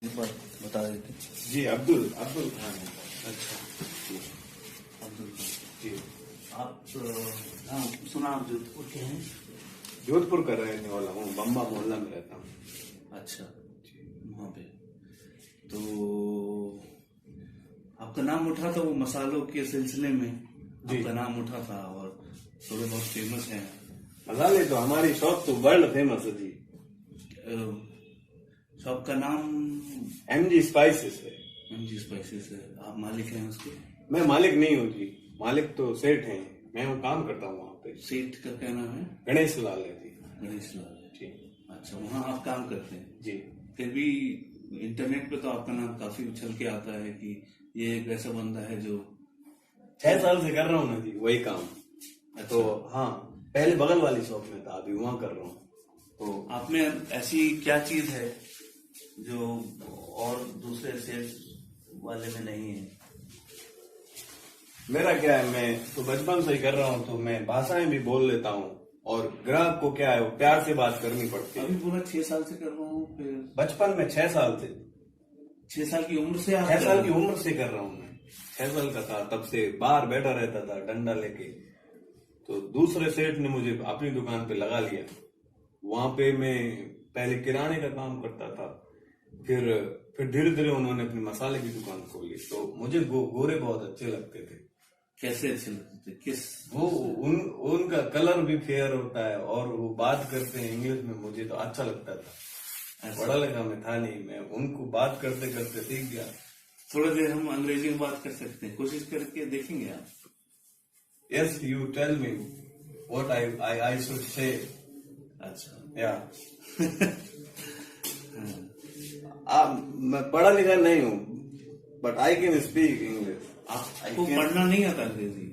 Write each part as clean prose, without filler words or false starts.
एक बार बता देते। जी अब्दुल अब्दुल खान है। अच्छा जी अब्दुल खान जी आप हाँ सुना आप जोधपुर के हैं। जोधपुर का रहने वाला हूँ, बम्बा मोहल्ला में रहता हूँ। अच्छा वहाँ पे तो आपका नाम उठा था वो मसालों के सिलसिले में जी। आपका नाम उठा था और थोड़े बहुत फेमस हैं। मसाले तो हमारी शॉप तो वर्ल्ड फेमस है जी। शॉप का नाम MG स्पाइसेस है। MG स्पाइसेस है। आप मालिक हैं उसके? मैं मालिक नहीं हूँ जी, मालिक तो सेठ हैं। मैं वो काम करता हूँ वहाँ पे। सेठ का क्या नाम है? गणेश लाल है जी। गणेश लाल है जी अच्छा वहाँ आप काम करते हैं। जी। फिर भी इंटरनेट पे तो आपका नाम काफी उछल के आता है कि ये एक ऐसा बंदा है जो 6 साल से कर रहा हूँ ना जी वही काम। अच्छा। तो हाँ, पहले बगल वाली शॉप में था, अभी वहाँ कर रहा हूँ। तो आप में ऐसी क्या चीज है जो और दूसरे सेल्स वाले में नहीं है? मेरा क्या है, मैं तो बचपन से ही कर रहा हूँ, तो मैं भाषाएं भी बोल लेता हूँ। और ग्राहक को क्या है, वो प्यार से बात करनी पड़ती है। अभी पूरा 6 साल से कर रहा हूँ। फिर बचपन में 6 साल से 6 साल की उम्र से आप 6 साल की उम्र से कर रहा हूँ मैं। 6 साल का था तब से बाहर बैठा रहता था डंडा लेके। तो दूसरे सेठ ने मुझे अपनी दुकान पे लगा लिया। वहां पे मैं पहले किराने का काम करता था, फिर धीरे धीरे उन्होंने अपनी मसाले की दुकान खोली। तो मुझे गोरे बहुत अच्छे लगते थे। कैसे अच्छे लगते थे? किस वो उनका कलर भी फेयर होता है और वो बात करते हैं इंग्लिश में, मुझे तो अच्छा लगता था। ऐसा? पढ़ा लिखा में था नहीं, मैं उनको बात करते करते सीख गया। थोड़ा देर हम अंग्रेजी में बात कर सकते हैं, कोशिश करके देखेंगे आप? Yes, you tell me what I should say. अच्छा Yeah. मैं पढ़ा लिखा नहीं हूँ, but I can speak English. आपको पढ़ना नहीं आता अंग्रेजी?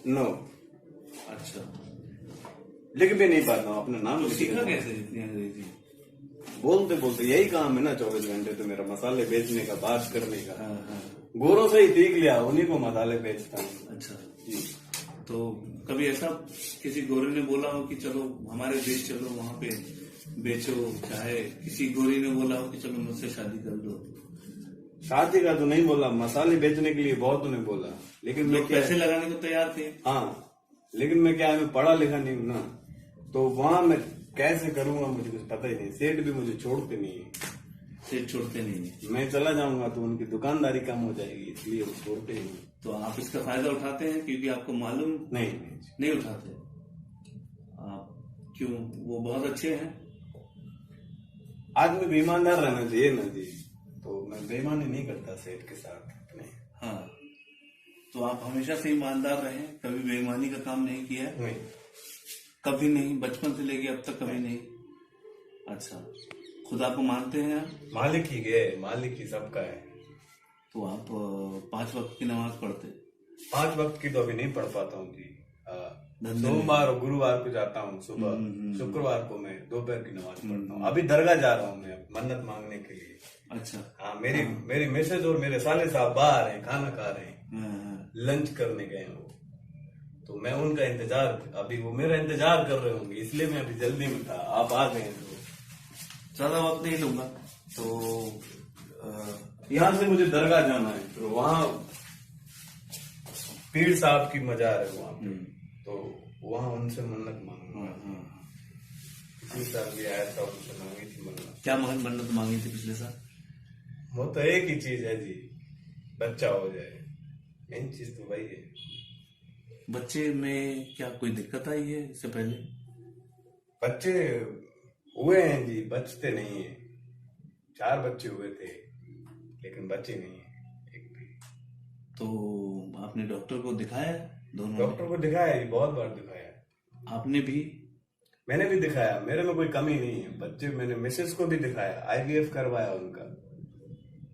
No. अच्छा लिख भी नहीं पाता हूँ अपना नाम। तो लिख सीखा लेता हूँ। कैसे इतनी अंग्रेजी? बोलते बोलते यही काम है ना, 24 घंटे तो मेरा मसाले बेचने का, बात करने का। हाँ हाँ गोरों से ही सीख लिया, उन्हीं को मसाले बेचता हूँ। अच्छा। जी। तो कभी ऐसा किसी गोरे ने बोला हो कि चलो हमारे देश चलो वहां पे बेचो, चाहे किसी गोरी ने बोला हो कि चलो मुझसे शादी कर लो? शादी का तो नहीं बोला, मसाले बेचने के लिए बहुत उन्हें बोला, लेकिन मैं लोग क्या, पैसे लगाने को तैयार थे। हाँ लेकिन मैं क्या है, मैं पढ़ा लिखा नहीं हूँ ना, तो वहां मैं कैसे करूंगा मुझे कुछ पता ही नहीं। सेठ भी मुझे छोड़ते नहीं है। सेठ छोड़ते नहीं है। मैं चला जाऊंगा तो उनकी दुकानदारी कम हो जाएगी, इसलिए वो छोड़ते ही नहीं। तो आप इसका फायदा उठाते हैं क्योंकि आपको मालूम नहीं नहीं उठाते आप? क्यों? वो बहुत अच्छे हैं। आदमी भी ईमानदार रहना चाहिए ना जी, तो मैं बेईमानी नहीं करता सेठ के साथ अपने। हाँ तो आप हमेशा से ईमानदार रहे, कभी बेईमानी का काम नहीं किया है? नहीं, कभी नहीं, बचपन से लेके अब तक कभी नहीं? अच्छा, खुदा को मानते हैं आप? मालिक ही गए, मालिक ही सबका है। तो आप 5 वक्त की नमाज पढ़ते? 5 वक्त की तो अभी नहीं पढ़ पाता हूँ जी। धंधे सोमवार और गुरुवार को जाता हूँ सुबह, शुक्रवार को मैं दोपहर की नमाज पढ़ता हूँ। अभी दरगाह जा रहा हूँ मैं मन्नत मांगने के लिए। अच्छा। हाँ, मेरी मिसेज और मेरे साले साहब बाहर हैं, खाना खा रहे हैं, हाँ, लंच करने गए हैं वो। तो मैं उनका इंतजार, अभी वो मेरा इंतजार कर रहे होंगे, इसलिए मैं अभी जल्दी में था। आप आ गए तो ज्यादा वक्त नहीं लूंगा। तो यहाँ से मुझे दरगाह जाना है, तो वहाँ पीर साहब की मजार है वहाँ पे, तो वहाँ उनसे मन्नत मांगना। पिछले साल भी आया था, उनसे मांगी थी मन्नत। क्या मन्नत मांगी थी पिछले साल? वो तो एक ही चीज है जी, बच्चा हो जाए, मेन चीज तो वही है। बच्चे में क्या कोई दिक्कत आई है इससे पहले? बच्चे हुए हैं जी, बचते नहीं है। 4 बच्चे हुए थे, लेकिन बच्चे नहीं है एक भी। तो आपने डॉक्टर को दिखाया? दोनों डॉक्टर को दिखाया जी, बहुत बार दिखाया। आपने भी? मैंने भी दिखाया, मेरे में कोई कमी नहीं है। बच्चे मैंने मिसेस को भी दिखाया, IVF करवाया उनका,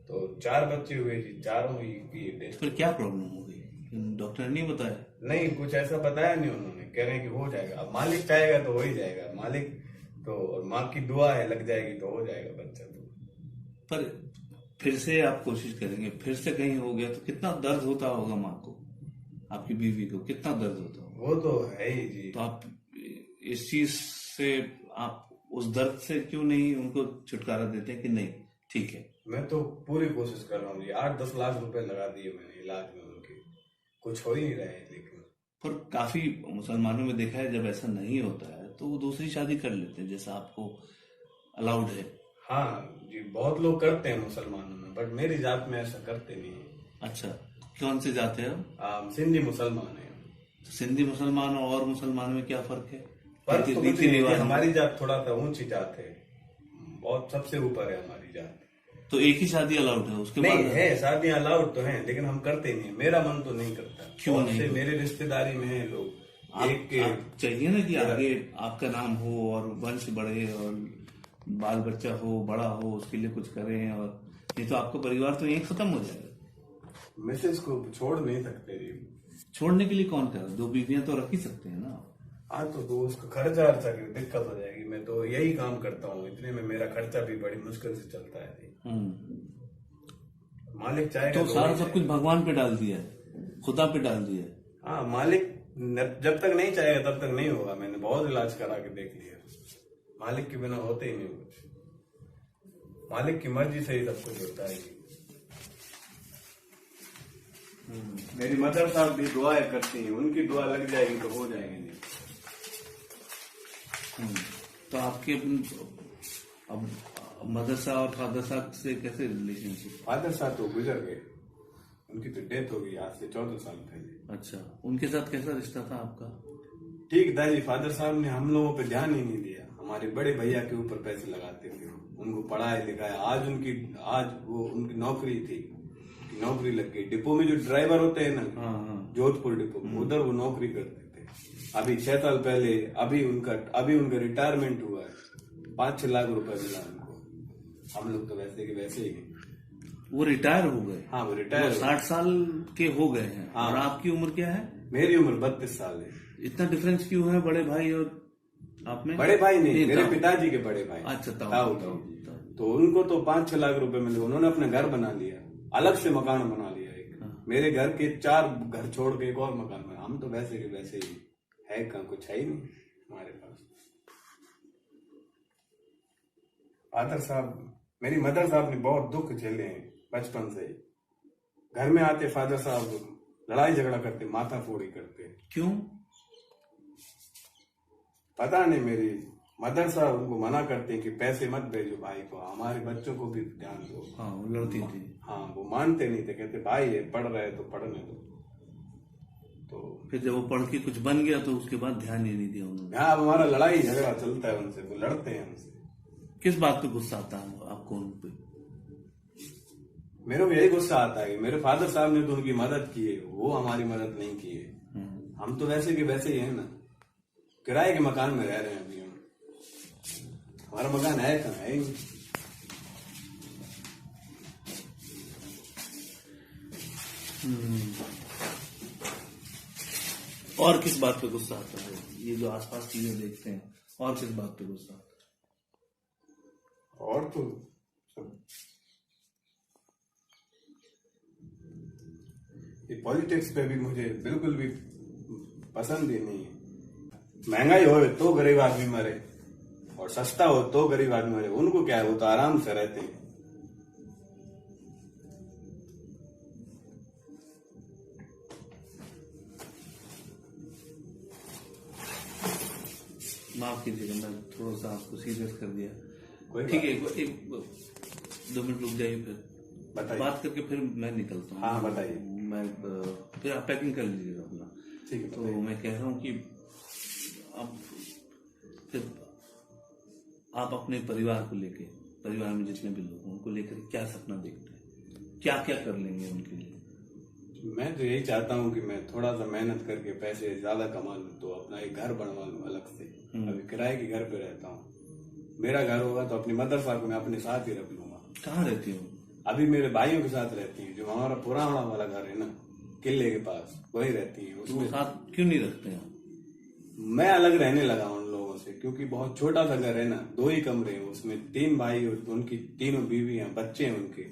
तो 4 बच्चे हुए जी, चारों की डेथ। फिर क्या प्रॉब्लम हो गई? डॉक्टर ने नहीं बताया? नहीं, कुछ ऐसा बताया नहीं उन्होंने। कह रहे हैं कि हो जाएगा, अब मालिक चाहेगा तो हो ही जाएगा। मालिक तो, और माँ की दुआ है, लग जाएगी तो हो जाएगा बच्चा। तो पर फिर से आप कोशिश करेंगे, फिर से कहीं हो गया तो कितना दर्द होता होगा माँ को, आपकी बीवी को कितना दर्द होता होगा? वो तो है ही जी। तो आप इस चीज से, आप उस दर्द से क्यों नहीं उनको छुटकारा देते हैं कि नहीं ठीक है? मैं तो पूरी कोशिश कर रहा हूँ जी। 8-10 लाख रुपए लगा दिए मैंने इलाज में उनके, कुछ हो ही नहीं रहा है। लेकिन पर काफी मुसलमानों में देखा है, जब ऐसा नहीं होता है तो वो दूसरी शादी कर लेते हैं, जैसा आपको अलाउड है। हाँ जी, बहुत लोग करते हैं मुसलमानों में, बट मेरी जात में ऐसा करते नहीं है। अच्छा, कौन से जाते हैं आप? सिंधी मुसलमान है। तो सिंधी मुसलमान और मुसलमान में क्या फर्क है? फर्क तो कुछ रीति नहीं है, रिवाज हमारी जात थोड़ा सा ऊंची जात है, बहुत सबसे ऊपर है हमारी जात। तो एक ही शादी अलाउड है, उसके नहीं बाद है, शादियां अलाउड तो हैं, लेकिन हम करते नहीं। मेरा मन तो नहीं करता। क्यों बहुत नहीं? से मेरे रिश्तेदारी में हैं लोग, एक के आप चाहिए ना कि आगे आपका नाम हो और वंश बढ़े और बाल बच्चा हो, बड़ा हो, उसके लिए कुछ करें, और नहीं तो आपका परिवार तो यहीं खत्म हो जाएगा। मिसेज को छोड़ नहीं सकते जी। छोड़ने के लिए कौन कर, 2 बीवियां तो रख ही सकते हैं ना। हाँ तो उसका खर्चा अर्चा की दिक्कत हो जाएगी। मैं तो यही काम करता हूँ, इतने में मेरा खर्चा भी बड़ी मुश्किल से चलता है जी। मालिक चाहेगा तो सारा सब कुछ भगवान पे डाल दिया है, खुदा पे डाल दिया है। हाँ, मालिक जब तक नहीं चाहेगा तब तक नहीं होगा। मैंने बहुत इलाज करा के देख लिया, मालिक के बिना होते ही नहीं कुछ। मालिक की मर्जी से ही सब कुछ होता है जी। मेरी मदर साहब भी दुआएं करती हैं, उनकी दुआ लग जाएगी तो हो जाएंगे नहीं। तो आपके अब मदर साहब और फादर साहब से कैसे रिलेशनशिप? फादर साहब तो गुजर गए, उनकी तो डेथ हो गई आज से 14 साल पहले। अच्छा, उनके साथ कैसा रिश्ता था आपका? ठीक था जी। फादर साहब ने हम लोगों पे ध्यान ही नहीं दिया, हमारे बड़े भैया के ऊपर पैसे लगाते थे, उनको पढ़ाया लिखाया। आज वो उनकी नौकरी थी, नौकरी लग गई। डिपो में जो ड्राइवर होते हैं ना, जोधपुर डिपो में, उधर वो नौकरी करते थे। अभी 6 साल पहले अभी उनका रिटायरमेंट हुआ है। 5-6 लाख रुपए मिला उनको। हम लोग तो वैसे के वैसे ही हैं। वो रिटायर हो गए? हाँ, वो रिटायर 60 साल के हो गए हैं। हाँ। और आपकी उम्र क्या है? मेरी उम्र 32 साल है। इतना डिफरेंस क्यों है बड़े भाई और आप में? बड़े भाई नहीं, मेरे पिताजी के बड़े भाई। अच्छा, ताऊ। तो उनको तो 5-6 लाख रुपए मिले, उन्होंने अपना घर बना लिया, अलग से मकान बना लिया एक। मेरे घर के 4 घर छोड़ के एक और मकान बना। हम तो वैसे के वैसे ही है, कहाँ कुछ है ही नहीं हमारे पास। फादर साहब, मेरी मदर साहब ने बहुत दुख झेले हैं बचपन से ही। घर में आते फादर साहब लड़ाई झगड़ा करते, माथा फोड़ी करते। क्यों? पता नहीं। मेरी मदर साहब उनको मना करते हैं कि पैसे मत भेजो भाई को, हमारे बच्चों को भी ध्यान दो। हाँ, वो लड़ती थी। हाँ, वो मानते नहीं थे, कहते भाई है, पढ़ रहे तो पढ़ने दो। तो फिर जब वो पढ़ के कुछ बन गया तो उसके बाद ध्यान ही नहीं दिया उन्होंने। यहाँ हमारा लड़ाई झगड़ा चलता है उनसे, वो लड़ते हैं हमसे। किस बात पे गुस्सा आता है आपको उन पे? मेरे को यही गुस्सा आता है कि मेरे फादर साहब ने तो उनकी मदद की है, वो हमारी मदद नहीं की है। हम तो वैसे के वैसे ही है ना, किराए के मकान में रह रहे हैं अभी हम। हमारा मकान है कहाँ? है ही नहीं। और किस बात पे गुस्सा आता है? ये जो आसपास चीजें देखते हैं, और किस बात पे गुस्सा आता है? और तो सब ये पॉलिटिक्स पे भी मुझे बिल्कुल भी पसंद ही नहीं है। महंगाई हो तो गरीब आदमी मरे, और सस्ता हो तो गरीब आदमी मरे। उनको क्या है, वो तो आराम से रहते हैं। माफ कीजिएगा, मैं थोड़ा सा आपको सीरियस कर दिया। कोई ठीक है, एक 2 मिनट रुक जाइए, फिर बताइए। बात करके फिर मैं निकलता हूँ। हाँ, बताइए। मैं फिर आप पैकिंग कर लीजिएगा अपना। ठीक है। तो मैं कह रहा हूँ कि अब फिर आप अपने परिवार को लेके, परिवार में जितने भी लोग हैं उनको लेकर क्या सपना देखते हैं, क्या क्या कर लेंगे उनके लिए? मैं तो यही चाहता हूँ कि मैं थोड़ा सा मेहनत करके पैसे ज्यादा कमा लूँ तो अपना एक घर बनवा लूँ अलग से। अभी किराए के घर पे रहता हूँ। मेरा घर होगा तो अपनी मदर साहब को मैं अपने साथ ही रख लूंगा। कहाँ रहती हूँ? अभी मेरे भाइयों के साथ रहती है, जो हमारा पुराना वाला घर है ना, किले के पास, वही रहती है। उसमें साथ क्यों नहीं रखते हैं? मैं अलग रहने लगा उन लोगों से, क्योंकि बहुत छोटा सा घर है ना, 2 ही कमरे हैं, उसमें 3 भाई, उनकी 3 बीवियां, बच्चे हैं उनके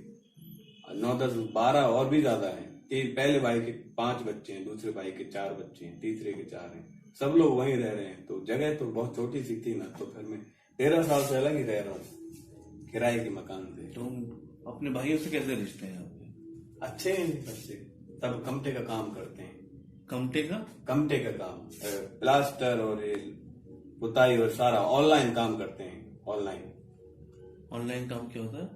9, 10, 12 और भी ज्यादा हैं। पहले भाई के 5 बच्चे हैं, दूसरे भाई के 4 बच्चे हैं, तीसरे के 4 हैं। सब लोग वहीं रह रहे हैं। तो जगह तो बहुत छोटी सी थी ना, तो फिर मैं 13 साल से अलग ही रह रहा हूँ किराए के मकान से। तो अपने भाइयों से कैसे रिश्ते हैं आपके? अच्छे हैं जी सबसे। सब कमटे का काम करते हैं। कमटे का? कमटे का काम, प्लास्टर और ये पुताई और सारा ऑनलाइन काम करते हैं। ऑनलाइन ऑनलाइन काम क्या होता है?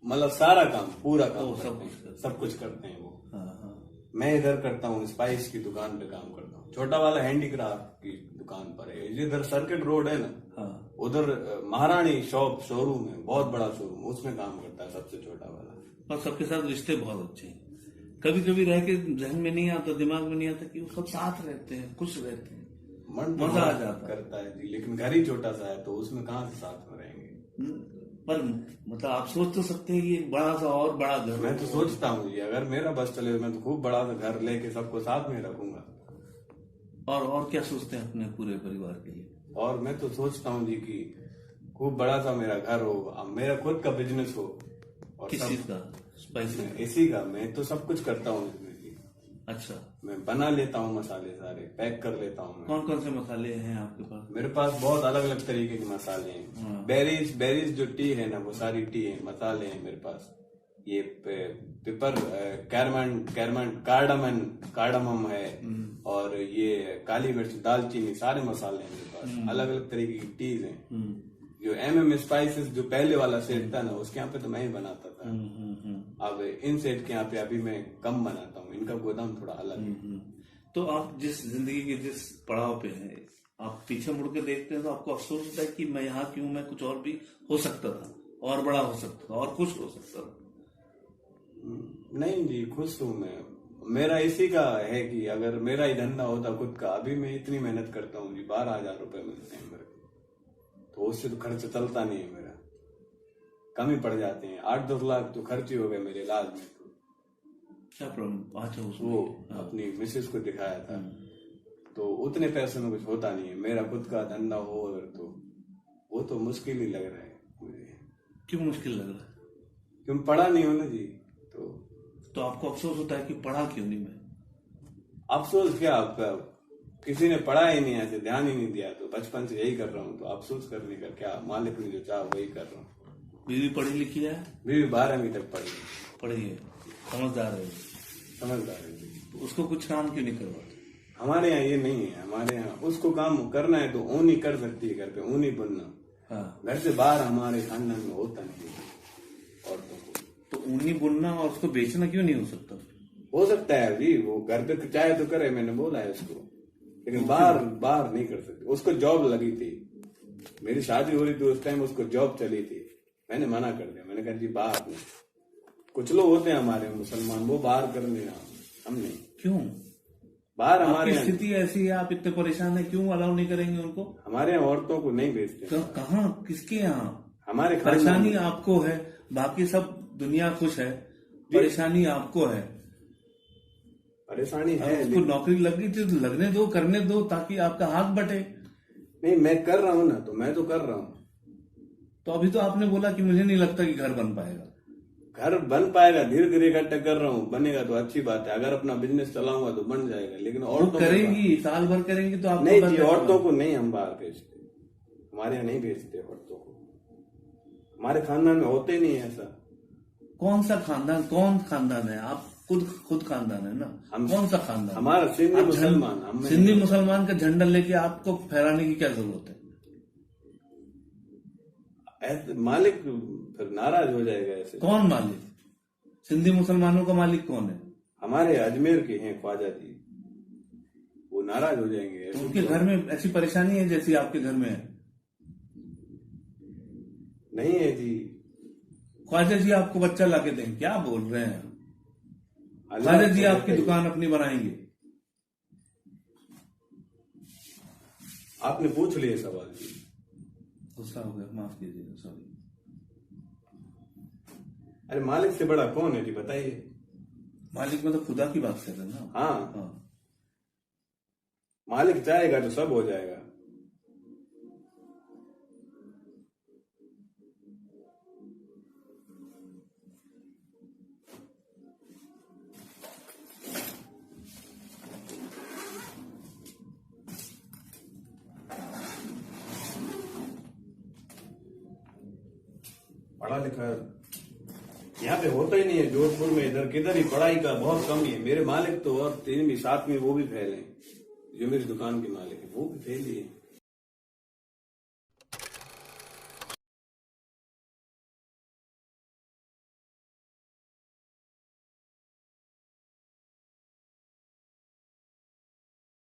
मतलब सारा काम, पूरा काम ओ, सब करते कुछ हैं। करते सब कुछ करते हैं वो। हाँ हाँ। मैं इधर करता हूँ, स्पाइस की दुकान पे काम करता हूँ। छोटा वाला हैंडीक्राफ्ट की दुकान पर है। इधर सर्किट रोड है ना, हाँ। उधर महारानी शोरूम है, बहुत बड़ा शोरूम, उसमें काम करता है सबसे छोटा वाला। और सबके साथ रिश्ते बहुत अच्छे हैं। कभी कभी रह के जहन में नहीं आता, दिमाग में नहीं आता कि वो सब साथ रहते हैं, खुश रहते हैं, मन तो मजा आ बहुत जाता है। करता है जी, लेकिन घर ही छोटा सा है तो उसमें कहाँ से साथ में रहेंगे। पर मतलब आप सोच तो सकते हैं कि एक बड़ा सा और बड़ा घर मैं तो सोचता हूँ जी, अगर मेरा बस चले मैं तो खूब बड़ा सा घर लेके सबको साथ में रखूंगा। और क्या सोचते हैं अपने पूरे परिवार के लिए? और मैं तो सोचता हूँ जी कि खूब बड़ा सा मेरा घर हो, अब मेरा खुद का बिजनेस हो। और किस चीज का? स्पाइसी? इसी का मैं तो सब कुछ करता हूँ इसमें जी। अच्छा। मैं बना लेता हूँ मसाले, सारे पैक कर लेता हूँ मैं। कौन कौन से मसाले हैं आपके पास? मेरे पास बहुत अलग अलग तरीके के मसाले हैं। हाँ। बेरीज जो टी है ना, वो सारी टी है, मसाले हैं मेरे पास। ये पेपर, कार्डमम है, और ये काली मिर्च, दालचीनी, सारे मसाले हैं मेरे पास। अलग अलग तरीके की टीज हैं। जो MM स्पाइसेस जो पहले वाला सेट था ना, उसके यहाँ पे तो मैं ही बनाता था। अब इन सेट के यहाँ पे अभी मैं कम बनाता हूँ, इनका गोदाम थोड़ा अलग है। तो आप जिस जिंदगी के जिस पड़ाव पे हैं, आप पीछे मुड़ के देखते हैं तो आपको अफसोस होता है कि मैं यहाँ क्यों, मैं कुछ और भी हो सकता था, और बड़ा हो सकता था, और खुश हो सकता था। नहीं जी, खुश हूँ मैं। मेरा इसी का है कि अगर मेरा ही धंधा होता खुद का, अभी मैं इतनी मेहनत करता हूँ जी, 12,000 रुपए मिलते हैं मेरे को, तो उससे तो खर्च चलता नहीं है मेरा, कम ही पड़ जाते हैं। 8-10 लाख तो खर्च ही हो गए मेरे इलाज में। तो क्या प्रॉब्लम? अच्छा, वो अपनी मिसेस को दिखाया था, तो उतने पैसे में कुछ होता नहीं है। मेरा खुद का धंधा हो अगर, तो वो तो मुश्किल ही लग रहा है मुझे। क्यों मुश्किल लग रहा है? क्यों? पढ़ा नहीं हो ना जी। तो आपको अफसोस होता है कि पढ़ा क्यों नहीं मैं? अफसोस क्या, आपका किसी ने पढ़ा ही नहीं, ऐसे ध्यान ही नहीं दिया, तो बचपन से यही कर रहा हूँ, तो अफसोस करने का क्या, मालिक ने जो चाहा वही कर रहा हूँ। बीवी पढ़ी लिखी है? बीवी 12वीं तक पढ़ी है, समझदार है, समझदार है जी। तो उसको कुछ काम क्यों नहीं करवाते? हमारे यहाँ ये नहीं है। हमारे यहाँ उसको काम करना है तो ऊन ही कर सकती है, घर पे ऊन ही बुनना। हाँ। घर से बाहर हमारे खानदान में होता नहीं है औरतों को। तो ऊनी बुनना और उसको बेचना क्यों नहीं हो सकता? हो सकता है अभी, वो घर पे चाहे तो करे, मैंने बोला है उसको, लेकिन बाहर नहीं कर सकती। उसको जॉब लगी थी, मेरी शादी हो रही थी उस टाइम, उसको जॉब चली थी, मैंने मना कर दिया। मैंने कहा जी बाहर नहीं। कुछ लोग होते हैं हमारे मुसलमान, वो बाहर कर लेना, हम नहीं। क्यों? बाहर हमारे स्थिति ऐसी है, आप इतने परेशान है, क्यों अलाउ नहीं करेंगे उनको? हमारे यहाँ औरतों को नहीं भेजते। कहाँ, किसके यहाँ? हमारे परेशानी आपको है, बाकी सब दुनिया खुश है, परेशानी आपको है। परेशानी है, उसको नौकरी लग गई थी तो लगने दो, करने दो, ताकि आपका हाथ बटे। नहीं, मैं कर रहा हूँ ना, तो मैं तो कर रहा हूँ। तो अभी तो आपने बोला कि मुझे नहीं लगता कि घर बन पाएगा। घर बन पाएगा, धीरे धीरे इकट्ठा कर रहा हूँ, बनेगा तो अच्छी बात है। अगर अपना बिजनेस चलाऊंगा तो बन जाएगा, लेकिन औरतों करेंगी, साल भर करेंगी तो आप नहीं जी, औरतों को नहीं हम बाहर भेजते, हमारे यहाँ नहीं भेजते औरतों को। हमारे खानदान में होते ही नहीं है ऐसा। कौन सा खानदान? कौन खानदान है? आप खुद खानदान है ना? कौन सा खानदान? हमारा सिंधी मुसलमान। सिंधी मुसलमान का झंडा लेके आपको फहराने की क्या जरूरत है? मालिक फिर नाराज हो जाएगा ऐसे। कौन मालिक? सिंधी मुसलमानों का मालिक कौन है? हमारे अजमेर के हैं ख्वाजा जी, वो नाराज हो जाएंगे। तो उनके घर में ऐसी परेशानी है जैसी आपके घर में है? नहीं है जी। ख्वाजा जी आपको बच्चा लाके देंगे? क्या बोल रहे हैं? ख्वाजा जी आपकी दुकान अपनी बनाएंगे? आपने पूछ लिया सवाल जी। गुस्सा हो गया, माफ कीजिए, सॉरी। अरे मालिक से बड़ा कौन है जी, बताइए। मालिक मतलब खुदा की बात कर रहे हैं ना? हाँ। मालिक चाहेगा तो सब हो जाएगा। पढ़ा लिखा यहाँ पे होता ही नहीं है जोधपुर में, इधर किधर ही पढ़ाई का बहुत कम ही है। मेरे मालिक तो और 3वीं 7वीं वो भी फेल हैं, जो मेरी दुकान के मालिक है वो भी फेल ही है।